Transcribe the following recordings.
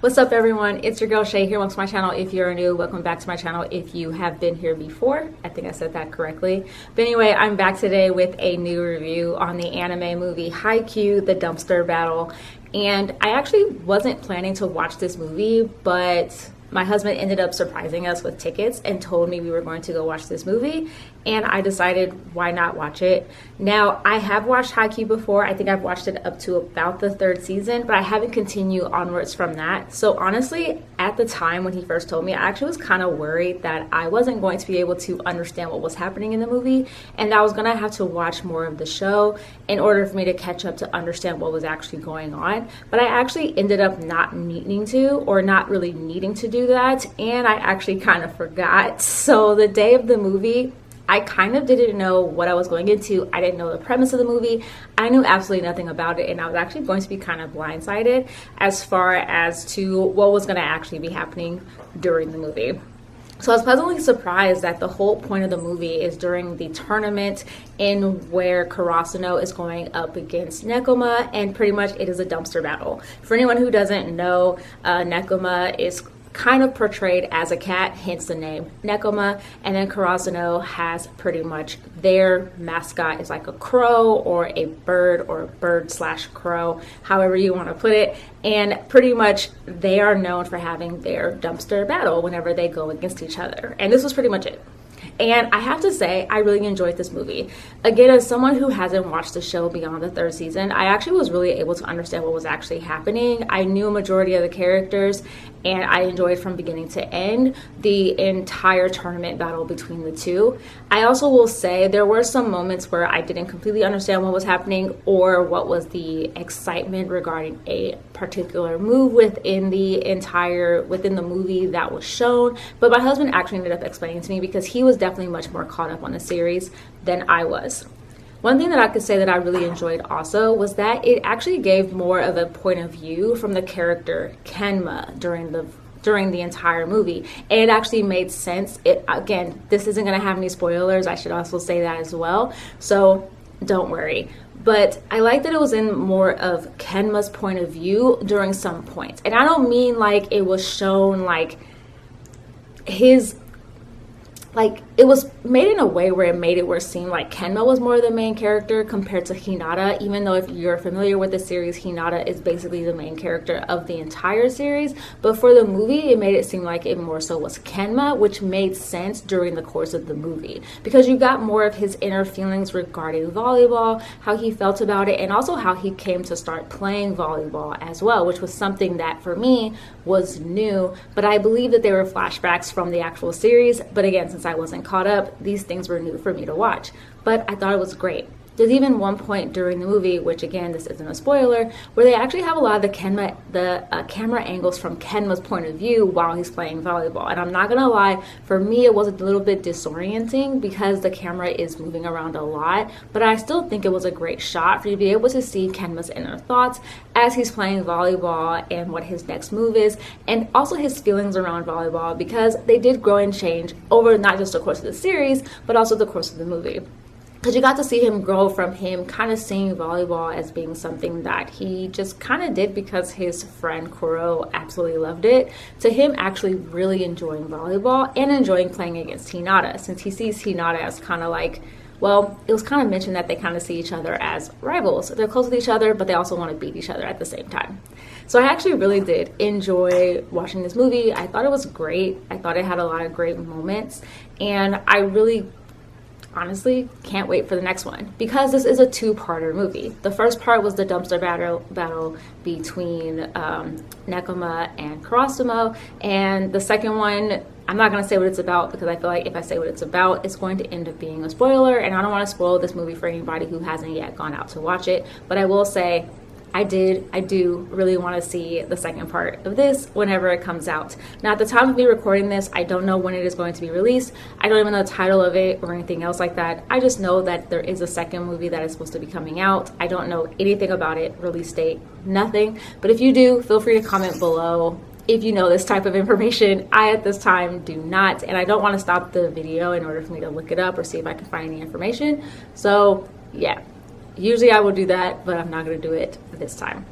What's up, everyone? It's your girl Shay here. Welcome to my channel if you're new. Welcome back to my channel if you have been here before. I think I said that correctly. But anyway, I'm back today with a new review on the anime movie Haikyuu, the dumpster battle. And I actually wasn't planning to watch this movie, but my husband ended up surprising us with tickets and told me we were going to go watch this movie, and I decided why not watch it. Now, I have watched Haikyuu before. I think I've watched it up to about the third season, but I haven't continued onwards from that. So honestly, at the time when he first told me, I actually was kind of worried that I wasn't going to be able to understand what was happening in the movie, and I was going to have to watch more of the show in order for me to catch up to understand what was actually going on. But I actually ended up not needing to, or not really needing to do that, and I actually kind of forgot. So the day of the movie, I kind of didn't know what I was going into. I didn't know the premise of the movie. I knew absolutely nothing about it, and I was actually going to be kind of blindsided as far as to what was going to actually be happening during the movie. So I was pleasantly surprised that the whole point of the movie is during the tournament in where Karasuno is going up against Nekoma, and pretty much it is a dumpster battle. For anyone who doesn't know, Nekoma is kind of portrayed as a cat, hence the name Nekoma, and then Karasuno has pretty much their mascot is like a crow or a bird slash crow, however you want to put it, and pretty much they are known for having their dumpster battle whenever they go against each other, and this was pretty much it. And I have to say, I really enjoyed this movie. Again, as someone who hasn't watched the show beyond the third season, I actually was really able to understand what was actually happening. I knew a majority of the characters, and I enjoyed from beginning to end the entire tournament battle between the two. I also will say there were some moments where I didn't completely understand what was happening or what was the excitement regarding a particular move within the movie that was shown. But my husband actually ended up explaining to me because he was definitely much more caught up on the series than I was. One thing that I could say that I really enjoyed also was that it actually gave more of a point of view from the character Kenma during the entire movie. And it actually made sense. Again, this isn't going to have any spoilers. I should also say that as well. So don't worry. But I like that it was in more of Kenma's point of view during some points. And I don't mean like it was shown like it was made in a way where it seemed like Kenma was more the main character compared to Hinata, even though if you're familiar with the series, Hinata is basically the main character of the entire series. But for the movie, it made it seem like it more so was Kenma, which made sense during the course of the movie because you got more of his inner feelings regarding volleyball, how he felt about it, and also how he came to start playing volleyball as well, which was something that for me was new. But I believe that they were flashbacks from the actual series. But again, since I wasn't caught up, these things were new for me to watch, but I thought it was great. There's even one point during the movie, which again, this isn't a spoiler, where they actually have a lot of the camera angles from Kenma's point of view while he's playing volleyball. And I'm not gonna lie, for me it was a little bit disorienting because the camera is moving around a lot, but I still think it was a great shot for you to be able to see Kenma's inner thoughts as he's playing volleyball and what his next move is, and also his feelings around volleyball, because they did grow and change over not just the course of the series, but also the course of the movie. Because you got to see him grow from him kind of seeing volleyball as being something that he just kind of did because his friend Kuro absolutely loved it, to him actually really enjoying volleyball and enjoying playing against Hinata, since he sees Hinata as kind of like, well, it was kind of mentioned that they kind of see each other as rivals. They're close with each other, but they also want to beat each other at the same time. So I actually really did enjoy watching this movie. I thought it was great. I thought it had a lot of great moments, and I really honestly can't wait for the next one because this is a two-parter movie. The first part was the dumpster battle between Nekoma and Karasuno, and the second one, I'm not going to say what it's about because I feel like if I say what it's about, it's going to end up being a spoiler, and I don't want to spoil this movie for anybody who hasn't yet gone out to watch it. But I will say I do really want to see the second part of this whenever it comes out. Now, at the time of me recording this, I don't know when it is going to be released. I don't even know the title of it or anything else like that. I just know that there is a second movie that is supposed to be coming out. I don't know anything about it, release date, nothing. But if you do, feel free to comment below if you know this type of information. I, at this time, do not, and I don't want to stop the video in order for me to look it up or see if I can find any information. So, yeah. Usually I will do that, but I'm not going to do it this time.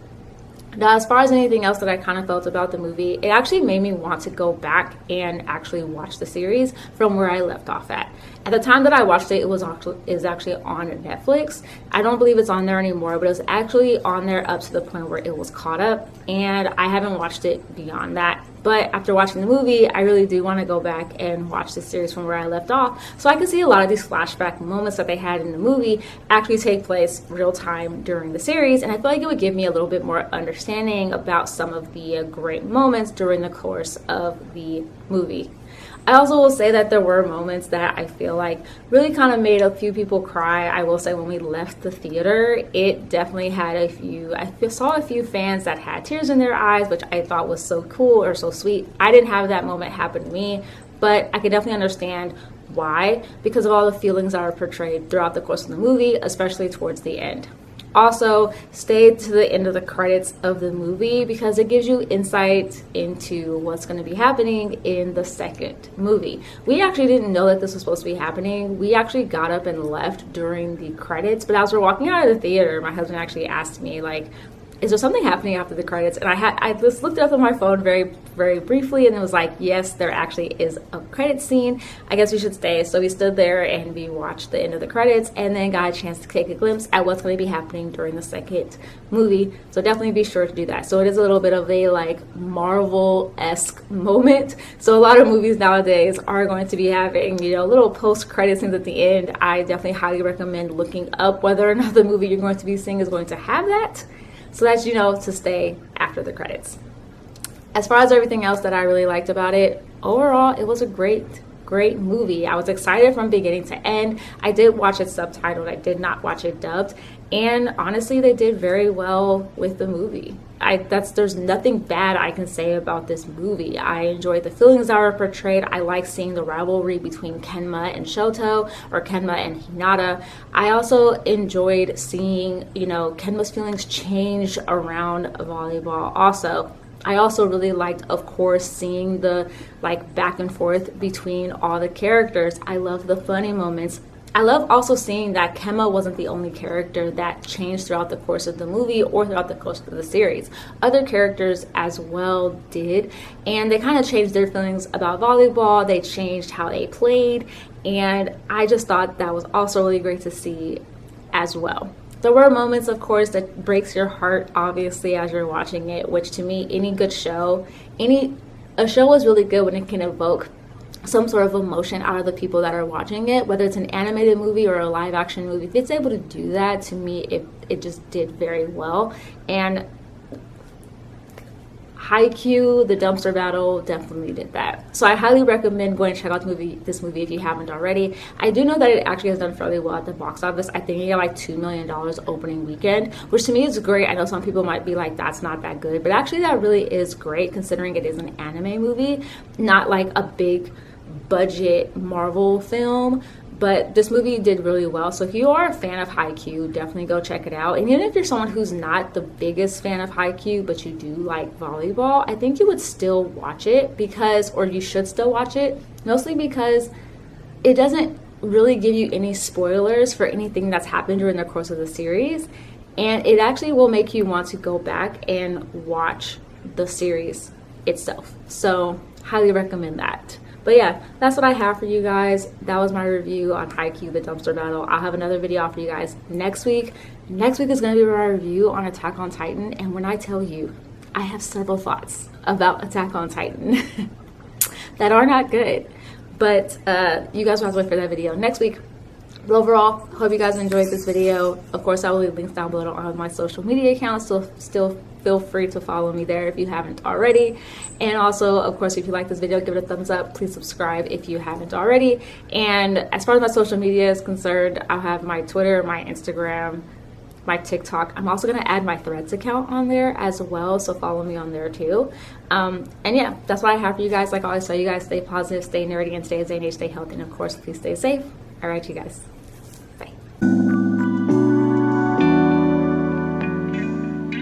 Now, as far as anything else that I kind of felt about the movie, it actually made me want to go back and actually watch the series from where I left off at. At the time that I watched it, it was actually on Netflix. I don't believe it's on there anymore, but it was actually on there up to the point where it was caught up, and I haven't watched it beyond that. But after watching the movie, I really do want to go back and watch the series from where I left off, so I can see a lot of these flashback moments that they had in the movie actually take place real time during the series, and I feel like it would give me a little bit more understanding about some of the great moments during the course of the movie. I also will say that there were moments that I feel like really kind of made a few people cry. I will say when we left the theater, it definitely had I saw a few fans that had tears in their eyes, which I thought was so cool or so sweet. I didn't have that moment happen to me, but I could definitely understand why, because of all the feelings that are portrayed throughout the course of the movie, especially towards the end. Also, stay to the end of the credits of the movie because it gives you insight into what's going to be happening in the second movie. We actually didn't know that this was supposed to be happening. We actually got up and left during the credits, but as we're walking out of the theater, my husband actually asked me, like, is there something happening after the credits? And I just looked it up on my phone very, very briefly, and it was like, yes, there actually is a credit scene. I guess we should stay. So we stood there and we watched the end of the credits and then got a chance to take a glimpse at what's going to be happening during the second movie. So definitely be sure to do that. So it is a little bit of a like Marvel-esque moment. So a lot of movies nowadays are going to be having, little post-credit scenes at the end. I definitely highly recommend looking up whether or not the movie you're going to be seeing is going to have that, so that you know to stay after the credits. As far as everything else that I really liked about it, overall, it was a great movie. I was excited from beginning to end. I did watch it subtitled. I did not watch it dubbed. And honestly, they did very well with the movie. There's nothing bad I can say about this movie. I enjoyed the feelings that were portrayed. I like seeing the rivalry between Kenma and Shoto, or Kenma and Hinata. I also enjoyed seeing, Kenma's feelings change around volleyball also. I also really liked, of course, seeing the back and forth between all the characters. I love the funny moments. I love also seeing that Kenma wasn't the only character that changed throughout the course of the movie or throughout the course of the series. Other characters as well did, and they kind of changed their feelings about volleyball. They changed how they played, and I just thought that was also really great to see as well. There were moments, of course, that breaks your heart, obviously, as you're watching it, which to me, any good show, a show is really good when it can evoke some sort of emotion out of the people that are watching it, whether it's an animated movie or a live action movie. If it's able to do that, to me, it just did very well. And Haikyuu, the dumpster battle, definitely did that. So I highly recommend going to check out this movie if you haven't already. I do know that it actually has done fairly well at the box office. I think it got like $2 million opening weekend, which to me is great. I know some people might be like, that's not that good, but actually that really is great considering it is an anime movie, not like a big budget Marvel film. But this movie did really well. So if you are a fan of Haikyuu, definitely go check it out. And even if you're someone who's not the biggest fan of Haikyuu, but you do like volleyball, I think you would still watch it or you should still watch it, mostly because it doesn't really give you any spoilers for anything that's happened during the course of the series. And it actually will make you want to go back and watch the series itself. So highly recommend that. But yeah, that's what I have for you guys. That was my review on Haikyuu, the dumpster battle. I'll have another video out for you guys next week. Next week is going to be my review on Attack on Titan. And when I tell you, I have several thoughts about Attack on Titan that are not good. But you guys will have to wait for that video next week. But overall, hope you guys enjoyed this video. Of course, I will leave links down below on my social media accounts, so still feel free to follow me there if you haven't already. And also, of course, if you like this video, give it a thumbs up. Please subscribe if you haven't already. And as far as my social media is concerned, I'll have my Twitter, my Instagram, my TikTok. I'm also going to add my Threads account on there as well, so follow me on there too. And yeah, that's what I have for you guys. Like I always tell you guys, stay positive, stay nerdy, and stay as stay healthy. And of course, please stay safe. All right, you guys.